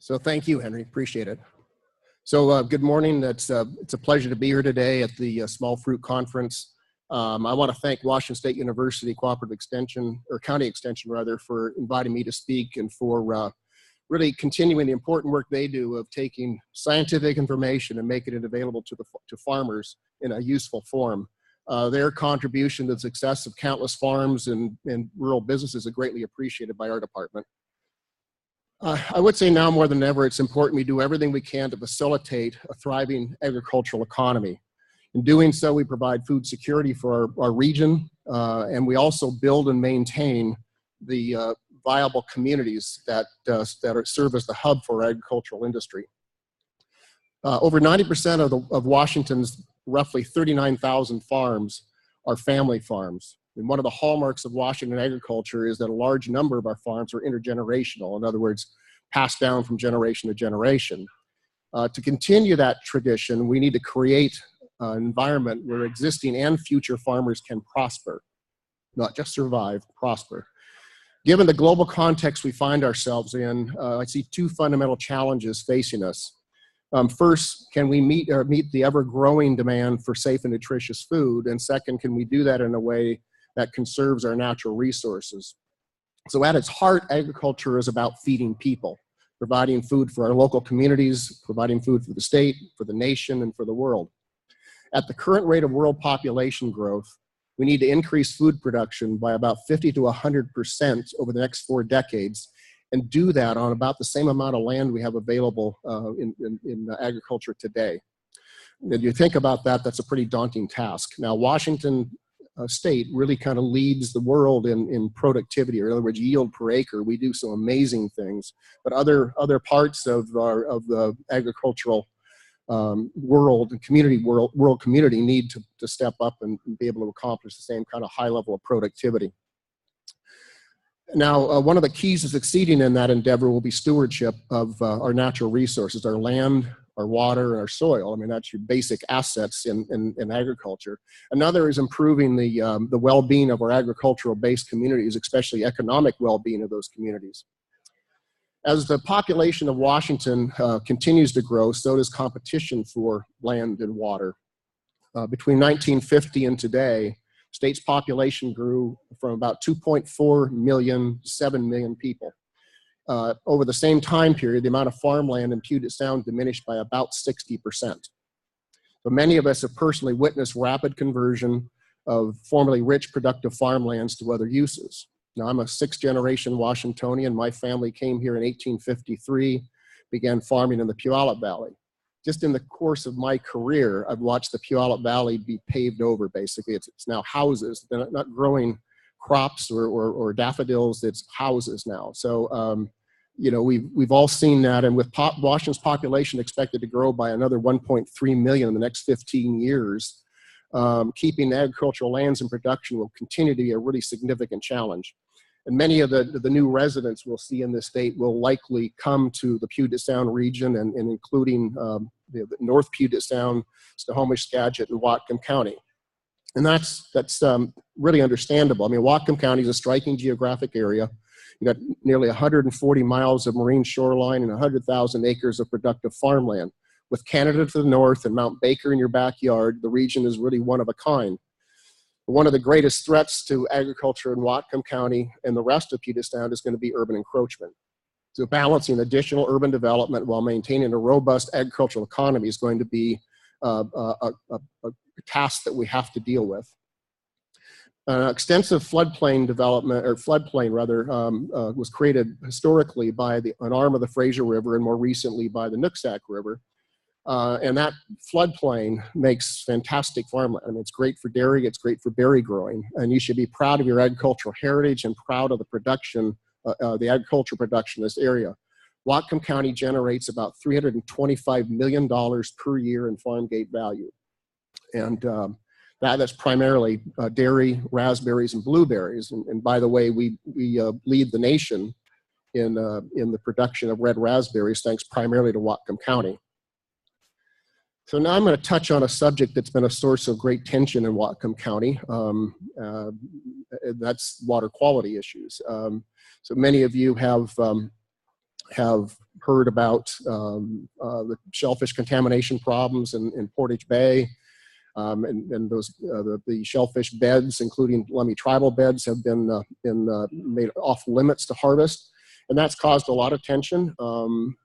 So thank you, Henry. Appreciate it. So good morning. It's a pleasure to be here today at the Small Fruit Conference. I want to thank Washington State University Cooperative Extension, or County Extension rather, for inviting me to speak and for really continuing the important work they do of taking scientific information and making it available to farmers in a useful form. Their contribution to the success of countless farms and rural businesses is greatly appreciated by our department. I would say now more than ever, it's important we do everything we can to facilitate a thriving agricultural economy. In doing so, we provide food security for our region, and we also build and maintain the viable communities that serve as the hub for our agricultural industry. Over 90% of Washington's roughly 39,000 farms are family farms. And one of the hallmarks of Washington agriculture is that a large number of our farms are intergenerational. In other words, passed down from generation to generation. To continue that tradition, we need to create an environment where existing and future farmers can prosper, not just survive, prosper. Given the global context we find ourselves in, I see two fundamental challenges facing us. First, can we meet the ever-growing demand for safe and nutritious food? And second, can we do that in a way that conserves our natural resources? So at its heart, agriculture is about feeding people, providing food for our local communities, providing food for the state, for the nation, and for the world. At the current rate of world population growth, we need to increase food production by about 50 to 100% over the next 4 decades, and do that on about the same amount of land we have available in agriculture today. If you think about that, that's a pretty daunting task. Now, Washington State really kind of leads the world in productivity, or in other words, yield per acre. We do some amazing things, but other parts of the agricultural world and world community need to step up and be able to accomplish the same kind of high level of productivity. Now, one of the keys to succeeding in that endeavor will be stewardship of our natural resources, our land, our water, and our soil. I mean, that's your basic assets in agriculture. Another is improving the well-being of our agricultural-based communities, especially economic well-being of those communities. As the population of Washington continues to grow, so does competition for land and water. Between 1950 and today, state's population grew from about 2.4 million to 7 million people. Over the same time period, the amount of farmland in Puget Sound diminished by about 60%. So many of us have personally witnessed rapid conversion of formerly rich, productive farmlands to other uses. Now, I'm a 6th-generation Washingtonian. My family came here in 1853, began farming in the Puyallup Valley. Just in the course of my career, I've watched the Puyallup Valley be paved over, basically. It's now houses. They're not growing crops or daffodils, it's houses now. So, you know, we've all seen that, and with Washington's population expected to grow by another 1.3 million in the next 15 years, keeping agricultural lands in production will continue to be a really significant challenge. And many of the new residents we'll see in this state will likely come to the Puget Sound region, and including the North Puget Sound, Snohomish, Skagit, and Whatcom County. And that's really understandable. I mean, Whatcom County is a striking geographic area. You got nearly 140 miles of marine shoreline and 100,000 acres of productive farmland. With Canada to the north and Mount Baker in your backyard, the region is really one of a kind. One of the greatest threats to agriculture in Whatcom County and the rest of Puget Sound is going to be urban encroachment. So balancing additional urban development while maintaining a robust agricultural economy is going to be a task that we have to deal with. Extensive floodplain development, or floodplain rather, was created historically by an arm of the Fraser River and more recently by the Nooksack River. And that floodplain makes fantastic farmland. I mean, it's great for dairy, it's great for berry growing, and you should be proud of your agricultural heritage and proud of the production, the agricultural production in this area. Whatcom County generates about $325 million per year in farm gate value. And that's primarily dairy, raspberries, and blueberries. And by the way, we lead the nation in the production of red raspberries, thanks primarily to Whatcom County. So now I'm going to touch on a subject that's been a source of great tension in Whatcom County. That's water quality issues. So many of you have have heard about the shellfish contamination problems in Portage Bay. And those the shellfish beds, including Lummi tribal beds, have been made off limits to harvest, and that's caused a lot of tension. You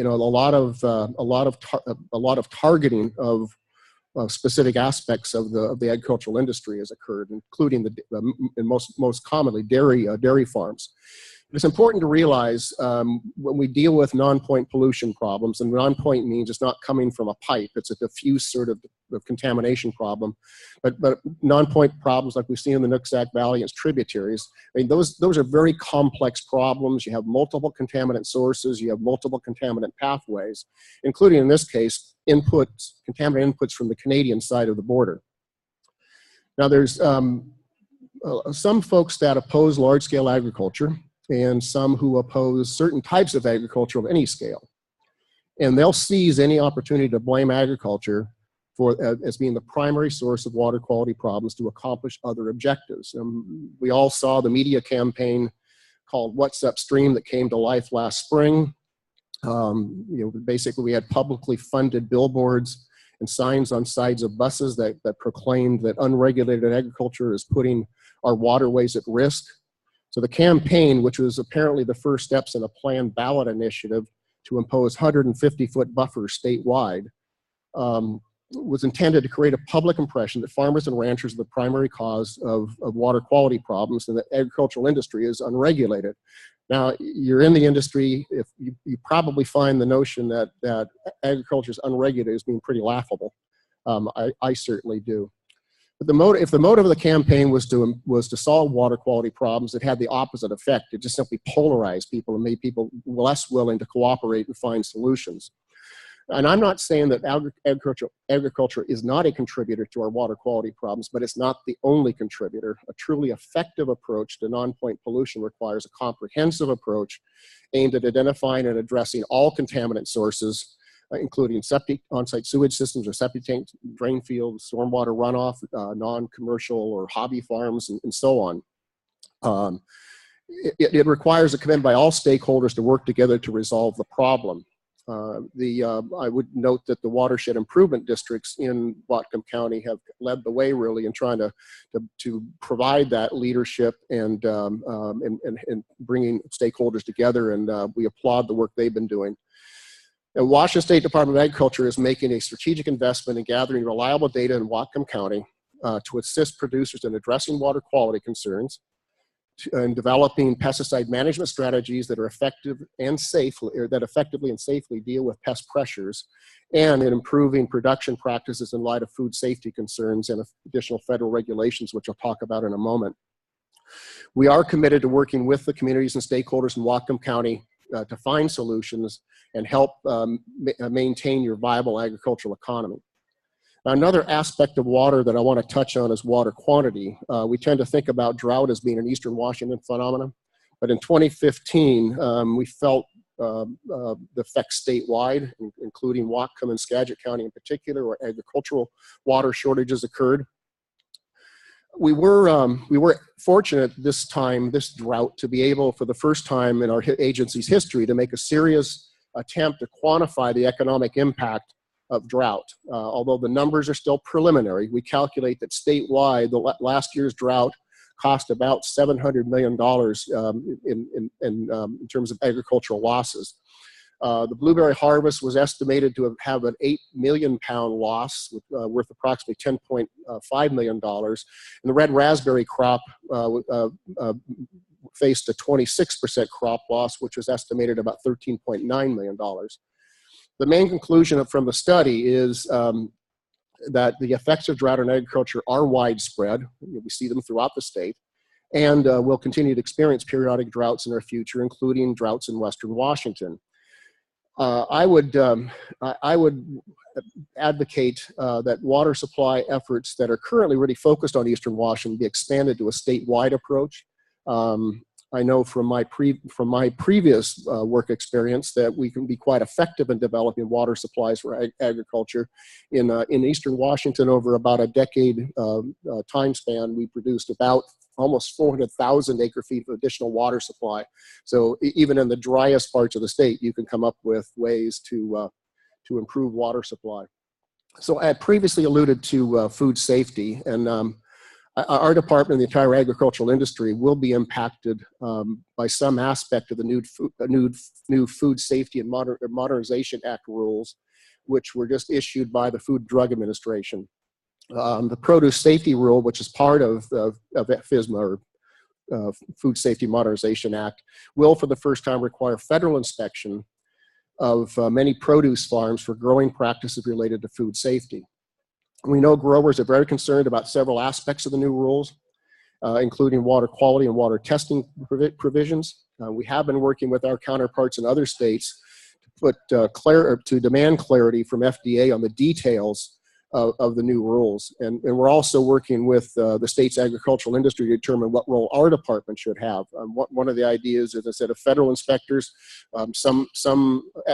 know, a lot of targeting of specific aspects of the agricultural industry has occurred, including and most commonly dairy farms. It's important to realize when we deal with non-point pollution problems, and non-point means it's not coming from a pipe, it's a diffuse sort of contamination problem, but non-point problems like we see in the Nooksack Valley and its tributaries, I mean, those are very complex problems. You have multiple contaminant sources, you have multiple contaminant pathways, including in this case, contaminant inputs from the Canadian side of the border. Now there's some folks that oppose large-scale agriculture, and some who oppose certain types of agriculture of any scale. And they'll seize any opportunity to blame agriculture as being the primary source of water quality problems to accomplish other objectives. We all saw the media campaign called What's Upstream that came to life last spring. You know, basically we had publicly funded billboards and signs on sides of buses that proclaimed that unregulated agriculture is putting our waterways at risk. So the campaign, which was apparently the first steps in a planned ballot initiative to impose 150-foot buffers statewide, was intended to create a public impression that farmers and ranchers are the primary cause of water quality problems and that agricultural industry is unregulated. Now, you're in the industry, if you probably find the notion that agriculture is unregulated as being pretty laughable. I certainly do. But if the motive of the campaign was to solve water quality problems, it had the opposite effect. It just simply polarized people and made people less willing to cooperate and find solutions. And I'm not saying that agriculture is not a contributor to our water quality problems, but it's not the only contributor. A truly effective approach to non-point pollution requires a comprehensive approach aimed at identifying and addressing all contaminant sources, including septic on-site sewage systems or septic tanks, drain fields, stormwater runoff, non-commercial or hobby farms, and so on. It requires a commitment by all stakeholders to work together to resolve the problem. I would note that the watershed improvement districts in Whatcom County have led the way really in trying to provide that leadership and bringing stakeholders together, and we applaud the work they've been doing. The Washington State Department of Agriculture is making a strategic investment in gathering reliable data in Whatcom County to assist producers in addressing water quality concerns, and developing pesticide management strategies that are effective and effectively and safely deal with pest pressures, and in improving production practices in light of food safety concerns and additional federal regulations, which I'll talk about in a moment. We are committed to working with the communities and stakeholders in Whatcom County to find solutions and help maintain your viable agricultural economy. Now, another aspect of water that I want to touch on is water quantity. We tend to think about drought as being an Eastern Washington phenomenon, but in 2015, we felt the effects statewide, including Whatcom and Skagit County in particular, where agricultural water shortages occurred. We were fortunate this drought, to be able, for the first time in our agency's history, to make a serious attempt to quantify the economic impact of drought. Although the numbers are still preliminary, we calculate that statewide, last year's drought cost about $700 million in terms of agricultural losses. The blueberry harvest was estimated to have an 8 million pound loss worth approximately $10.5 million. And the red raspberry crop faced a 26% crop loss, which was estimated about $13.9 million. The main conclusion from the study is that the effects of drought on agriculture are widespread. We see them throughout the state, and we'll continue to experience periodic droughts in our future, including droughts in Western Washington. I would advocate that water supply efforts that are currently really focused on Eastern Washington be expanded to a statewide approach. I know from my previous work experience that we can be quite effective in developing water supplies for agriculture. In Eastern Washington, over about a decade time span, we produced about almost 400,000 acre-feet of additional water supply. So even in the driest parts of the state, you can come up with ways to improve water supply. So I had previously alluded to food safety, and our department and the entire agricultural industry will be impacted by some aspect of the new Food Safety and Modernization Act rules, which were just issued by the Food and Drug Administration. The Produce Safety Rule, which is part of FSMA, or Food Safety Modernization Act, will for the first time require federal inspection of many produce farms for growing practices related to food safety. We know growers are very concerned about several aspects of the new rules, including water quality and water testing provisions. We have been working with our counterparts in other states to demand clarity from FDA on the details of the new rules. And we're also working with the state's agricultural industry to determine what role our department should have. One of the ideas, as I said, of federal inspectors. Some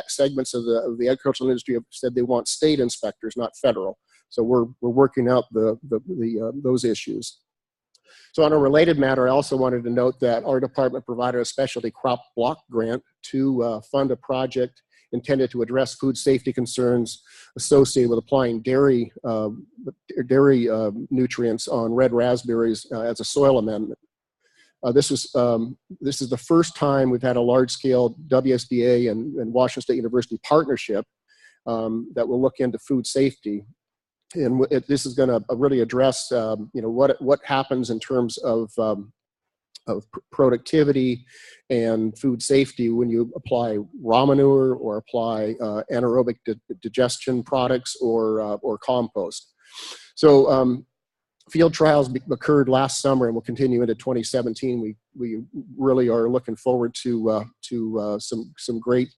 segments of the agricultural industry have said they want state inspectors, not federal. So we're working out those issues. So on a related matter, I also wanted to note that our department provided a specialty crop block grant to fund a project intended to address food safety concerns associated with applying dairy nutrients on red raspberries as a soil amendment. This is the first time we've had a large-scale WSDA and Washington State University partnership that will look into food safety. And this is going to really address, what happens in terms of productivity and food safety when you apply raw manure or apply anaerobic digestion products or compost. So field trials occurred last summer and will continue into 2017. We really are looking forward to some great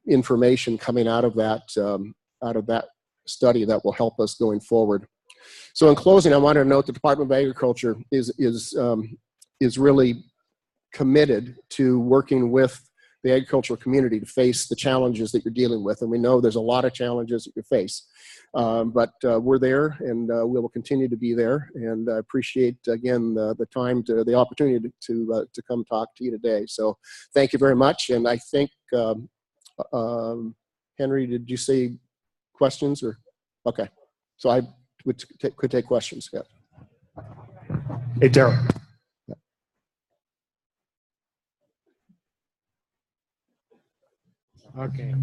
information coming out of that study that will help us going forward. So in closing, I wanted to note the Department of Agriculture is really committed to working with the agricultural community to face the challenges that you're dealing with. And we know there's a lot of challenges that you face, but we're there, and we will continue to be there. And I appreciate, again, the opportunity to come talk to you today. So thank you very much. And I think, Henry, did you say questions or? Okay. So I could take questions. Yeah. Hey, Derrick. Yeah. Okay.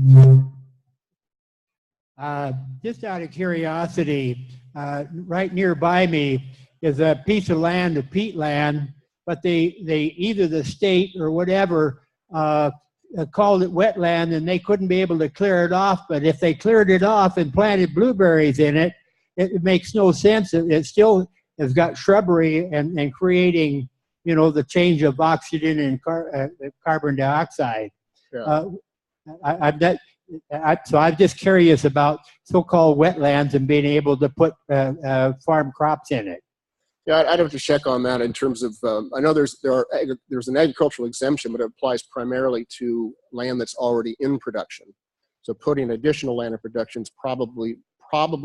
Just out of curiosity, right nearby me is a piece of land, a peat land, but they either the state or whatever called it wetland, and they couldn't be able to clear it off. But if they cleared it off and planted blueberries in it, it makes no sense. It still has got shrubbery and creating, the change of oxygen and carbon dioxide. Yeah. So I'm just curious about so-called wetlands and being able to put farm crops in it. Yeah, I'd have to check on that in terms of, I know there's an agricultural exemption, but it applies primarily to land that's already in production. So putting additional land in production is probably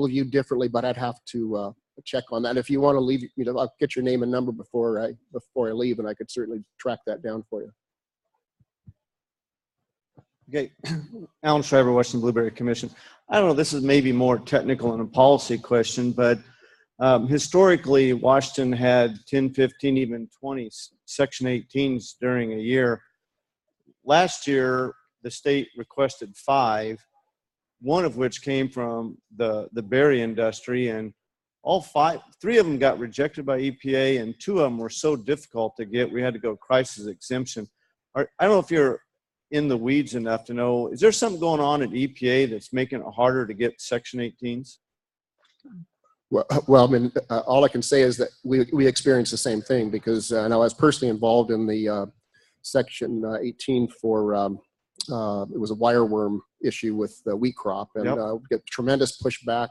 viewed differently, but I'd have to check on that. If you want to leave, I'll get your name and number before I leave, and I could certainly track that down for you. Okay, Alan Shriver, Washington Blueberry Commission. I don't know, this is maybe more technical and a policy question, but historically, Washington had 10, 15, even 20 Section 18s during a year. Last year, the state requested 5, one of which came from the berry industry, and three of them got rejected by EPA, and 2 of them were so difficult to get, we had to go crisis exemption. I don't know if you're in the weeds enough to know, is there something going on at EPA that's making it harder to get Section 18s? Well, I mean, all I can say is that we experienced the same thing, because and I was personally involved in the Section 18 for it was a wireworm issue with the wheat crop, and we get tremendous pushback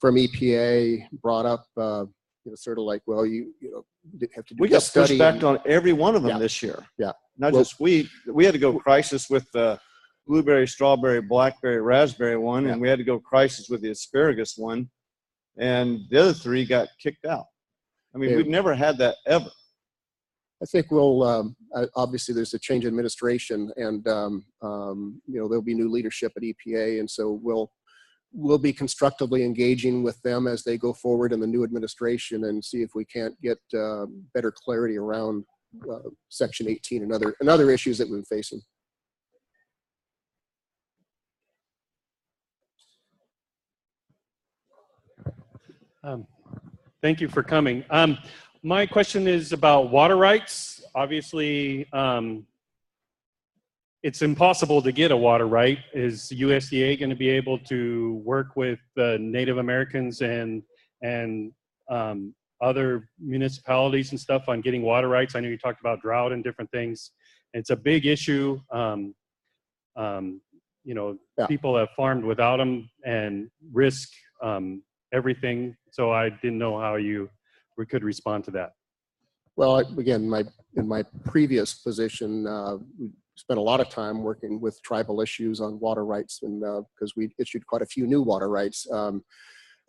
from EPA. Brought up, sort of like, well, you have to do. We got pushback on every one of them this year. Yeah, not just wheat. We had to go crisis with the blueberry, strawberry, blackberry, raspberry one, and we had to go crisis with the asparagus one. And the other 3 got kicked out. I mean, Yeah. we've never had that ever. I think we'll, obviously there's a change in administration, and there'll be new leadership at EPA. And so we'll be constructively engaging with them as they go forward in the new administration and see if we can't get better clarity around Section 18 and other issues that we've been facing. Thank you for coming. My question is about water rights. Obviously, it's impossible to get a water right. Is USDA going to be able to work with the Native Americans and other municipalities and stuff on getting water rights? I know you talked about drought and different things. It's a big issue. Yeah. People have farmed without them and risk everything. So I didn't know how we could respond to that. Well, again, in my previous position, we spent a lot of time working with tribal issues on water rights, and because we issued quite a few new water rights.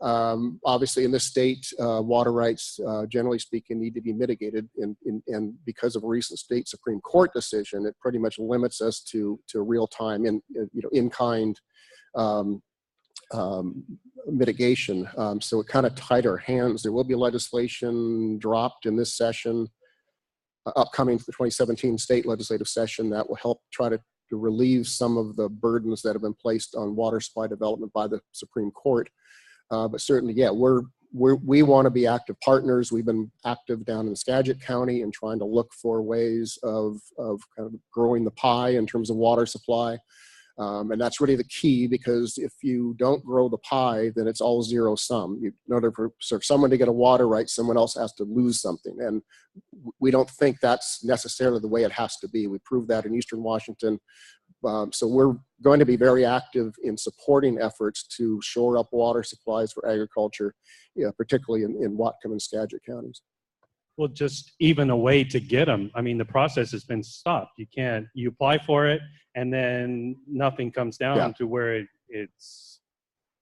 Obviously, in this state, water rights, generally speaking, need to be mitigated, and because of a recent state Supreme Court decision, it pretty much limits us to real time in kind mitigation. So it kind of tied our hands. There will be legislation dropped in this session, upcoming to the 2017 state legislative session, that will help try to relieve some of the burdens that have been placed on water supply development by the Supreme Court. But certainly, yeah, we want to be active partners. We've been active down in Skagit County and trying to look for ways of kind of growing the pie in terms of water supply. And that's really the key, because if you don't grow the pie, then it's all zero sum. In order for someone to get a water right, someone else has to lose something. And we don't think that's necessarily the way it has to be. We proved that in Eastern Washington. So we're going to be very active in supporting efforts to shore up water supplies for agriculture, particularly in Whatcom and Skagit counties. Well, just even a way to get them. I mean, the process has been stopped. You apply for it, and then nothing comes down to where it's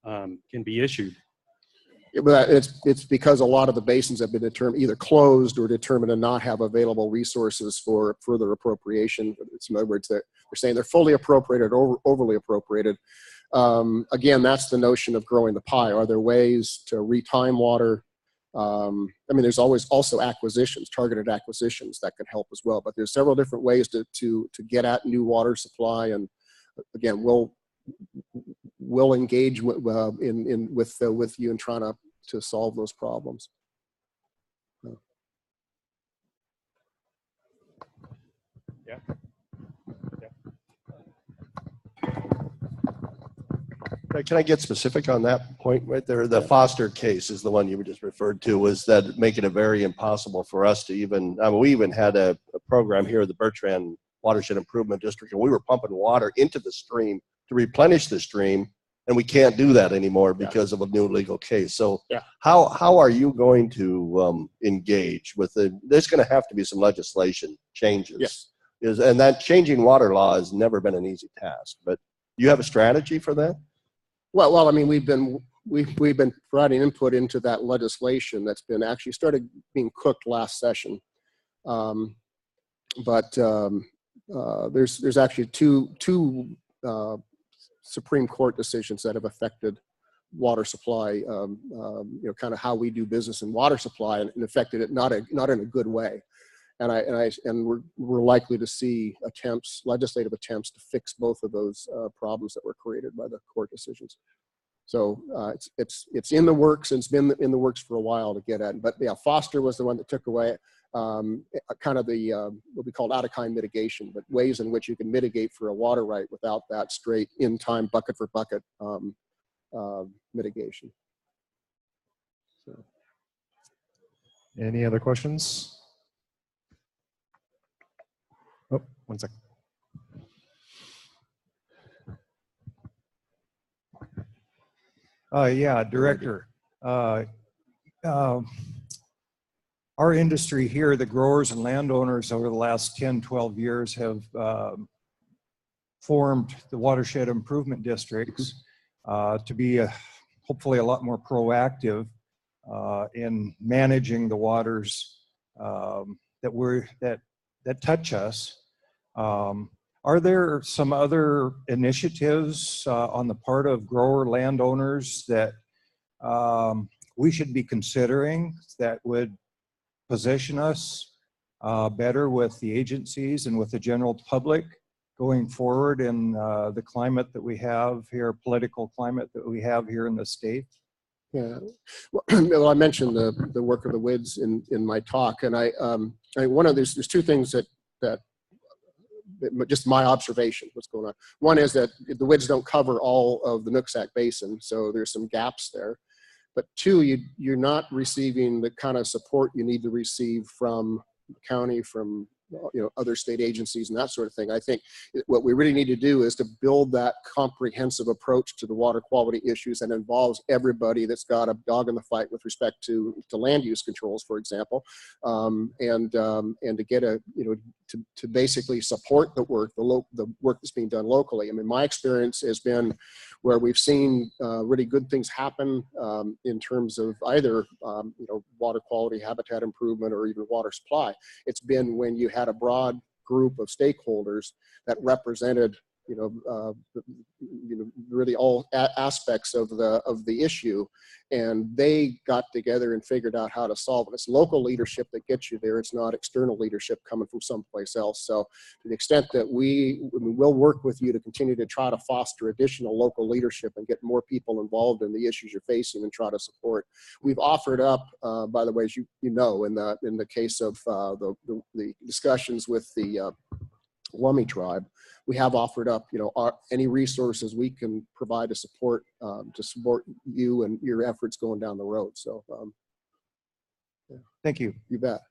can be issued. But it's because a lot of the basins have been either closed or determined to not have available resources for further appropriation. In other words, they're saying they're fully appropriated or overly appropriated. Again, that's the notion of growing the pie. Are there ways to retime water? I mean, there's always also acquisitions, targeted acquisitions that can help as well. But there's several different ways to get at new water supply. And again, we'll engage with you in trying to solve those problems. Yeah. Can I get specific on that point right there? The Foster case is the one you just referred to, was that making it very impossible for us to even, we even had a program here at the Bertrand Watershed Improvement District, and we were pumping water into the stream to replenish the stream, and we can't do that anymore because of a new legal case. So how are you going to engage with there's going to have to be some legislation changes. Yes. And that changing water law has never been an easy task, but you have a strategy for that? Well, I mean, we've been providing input into that legislation that's been actually started being cooked last session. But there's actually two Supreme Court decisions that have affected water supply, kind of how we do business in water supply, and affected it not in a good way. And we're likely to see legislative attempts to fix both of those problems that were created by the court decisions. So it's in the works, and it's been in the works for a while to get at. But yeah, Foster was the one that took away kind of the what we call out-of-kind mitigation, but ways in which you can mitigate for a water right without that straight in-time bucket for bucket mitigation. So. Any other questions? Oh, one second. Yeah, Director. Our industry here, the growers and landowners over the last 10, 12 years have formed the watershed improvement districts to be hopefully a lot more proactive in managing the waters that touch us. Are there some other initiatives on the part of grower landowners that we should be considering that would position us better with the agencies and with the general public going forward in the climate that we have here, political climate that we have here in the state? Yeah, well, I mentioned the work of the WIDs in my talk, and there's two things that just my observation, what's going on. One is that the WIDs don't cover all of the Nooksack Basin, so there's some gaps there. But two, you're not receiving the kind of support you need to receive from the county, from other state agencies and that sort of thing. I think what we really need to do is to build that comprehensive approach to the water quality issues that involves everybody that's got a dog in the fight with respect to land use controls, for example, and to get to basically support the work that's being done locally. I mean, my experience has been where we've seen really good things happen in terms of either water quality, habitat improvement, or even water supply. It's been when you had a broad group of stakeholders that represented really all aspects of the issue, and they got together and figured out how to solve it. It's local leadership that gets you there. It's not external leadership coming from someplace else. So to the extent that we'll work with you to continue to try to foster additional local leadership and get more people involved in the issues you're facing and try to support. We've offered up, by the way, as in the case of the discussions with the Lummi tribe, we have offered up, any resources we can provide to support you and your efforts going down the road. So, yeah. Thank you. You bet.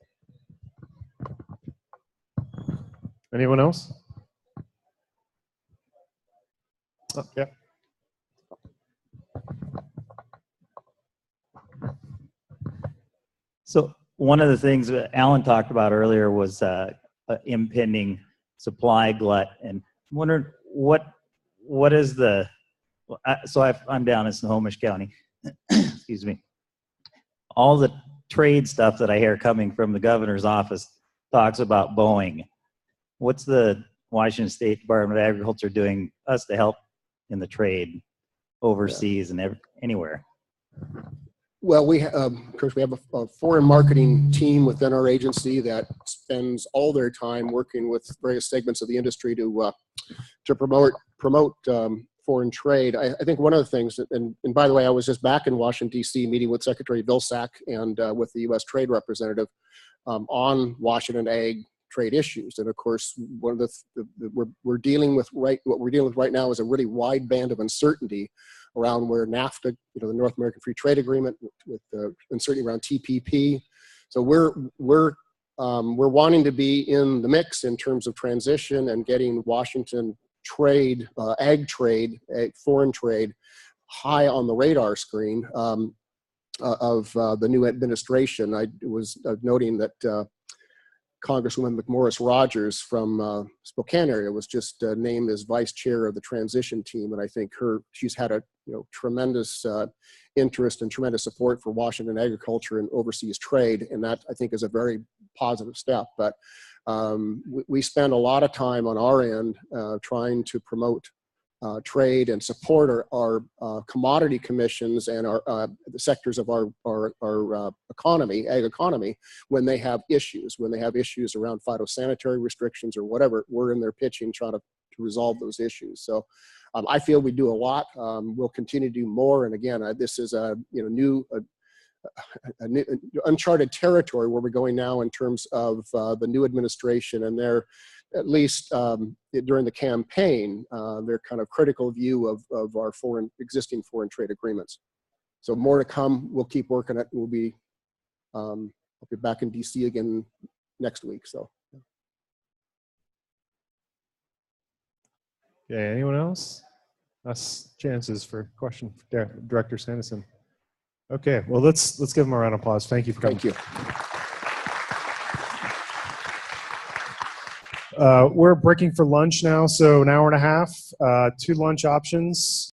Anyone else? Oh, yeah. So one of the things that Alan talked about earlier was impending supply glut, and I'm wondering what is the, I'm down in Snohomish County, excuse me. All the trade stuff that I hear coming from the governor's office talks about Boeing. What's the Washington State Department of Agriculture doing us to help in the trade overseas and anywhere? Well, of course, we have a foreign marketing team within our agency that spends all their time working with various segments of the industry to promote foreign trade. I think one of the things, and by the way, I was just back in Washington, D.C. meeting with Secretary Vilsack and with the U.S. Trade Representative on Washington ag trade issues. And of course, one of what we're dealing with right now is a really wide band of uncertainty around where NAFTA, the North American Free Trade Agreement, with the uncertainty around TPP. So we're wanting to be in the mix in terms of transition and getting Washington trade, ag trade, foreign trade, high on the radar screen of the new administration. I was noting that Congresswoman McMorris Rogers from Spokane area was just named as vice chair of the transition team, and I think she's had a tremendous interest and tremendous support for Washington agriculture and overseas trade, and that I think is a very positive step. But we spend a lot of time on our end trying to promote trade and support our commodity commissions and the sectors of our economy, ag economy, when they have issues around phytosanitary restrictions or whatever. We're in there pitching, trying to resolve those issues. So I feel we do a lot. We'll continue to do more. And again, this is a new uncharted territory where we're going now in terms of the new administration and their, at least during the campaign, their kind of critical view of our existing foreign trade agreements. So more to come. We'll keep working it. I'll be back in DC again next week. So. Okay, anyone else? Last chances for question for Director Sandison. Okay, well let's give him a round of applause. Thank you for coming. Thank you. We're breaking for lunch now, so an hour and a half, 2 lunch options.